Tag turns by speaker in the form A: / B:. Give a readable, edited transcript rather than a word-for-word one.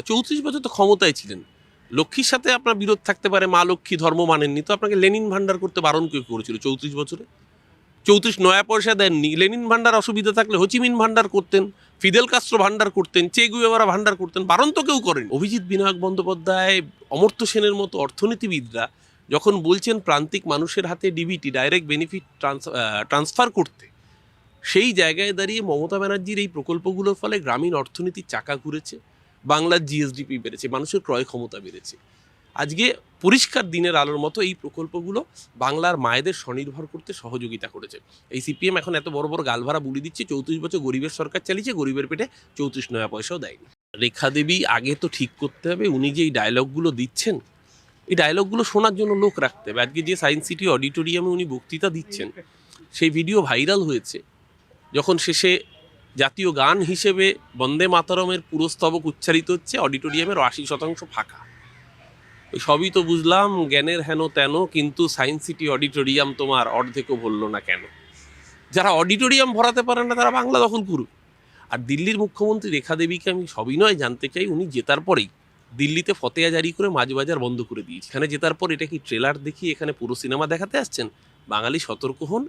A: ৩৪ বছর তো ক্ষমতায় ছিলেন। লক্ষ্মীর সাথে আপনার বিরোধ থাকতে পারে, মা লক্ষ্মী ধর্ম মানেননি, তো আপনাকে লেনিন ভান্ডার করতে বারণ কে করেছিল ৩৪ বছরে? ৩৪ নয়া পয়সা দেননি। লেনিন ভান্ডার অসুবিধা থাকলে হোচিমিন ভান্ডার করতেন, ফিদেল কাস্ট্রো ভান্ডার করতেন, চে গুয়েভারা ভান্ডার করতেন, বারণ তো কেউ করেন। অভিজিৎ বিনায়ক বন্দ্যোপাধ্যায়, অমর্ত্য সেনের মতো অর্থনীতিবিদরা যখন বলছেন প্রান্তিক মানুষের হাতে ডিবিটি, ডাইরেক্ট বেনিফিট ট্রান্সফার করতে, সেই জায়গায় দাঁড়িয়ে মমতা ব্যানার্জির এই প্রকল্পগুলোর ফলে গ্রামীণ অর্থনীতির চাকা ঘুরেছে, বাংলার জিএসডিপি বেড়েছে, মানুষের ক্রয় ক্ষমতা বেড়েছে। আজকে পরিষ্কার দিনের আলোর মতো এই প্রকল্পগুলো বাংলার মায়েদের স্বনির্ভর করতে সহযোগিতা করেছে। এই সিপিএম এখন এত বড় বড় গালভারা বুলি দিচ্ছে 34 বছর গরিবের সরকার চালিয়েছে, গরিবের পেটে 34 নয়া পয়সাও দেয়নি। রেখা দেবী আগে তো ঠিক করতে হবে উনি যে এই ডায়লগগুলো দিচ্ছেন, এই ডায়লগগুলো শোনার জন্য লোক রাখতে হবে। আজকে যে সায়েন্স সিটি অডিটোরিয়ামে উনি বক্তৃতা দিচ্ছেন, সেই ভিডিও ভাইরাল হয়েছে যখন শেষে জাতীয় গান হিসেবে বন্দে মাতরমের পুরস্তবক উচ্চারিত হচ্ছে, অডিটোরিয়ামের 80% ফাঁকা। সবই তো বুঝলাম জ্ঞানের হেন তেন, কিন্তু সায়েন্স সিটি অডিটোরিয়াম তোমার অর্ধেকও ভরল না কেন? যারা অডিটোরিয়াম ভরাতে পারে না তারা বাংলা দখল করুক। আর দিল্লির মুখ্যমন্ত্রী রেখা দেবীকে আমি সবিনয় জানতে চাই, উনি জেতার পরেই দিল্লিতে ফতেয়া জারি করে মাছ বাজার বন্ধ করে দিয়েছে। এখানে জেতার পর এটা কি ট্রেলার দেখিয়ে এখানে পুরো সিনেমা দেখাতে আসছেন? বাঙালি সতর্ক হন।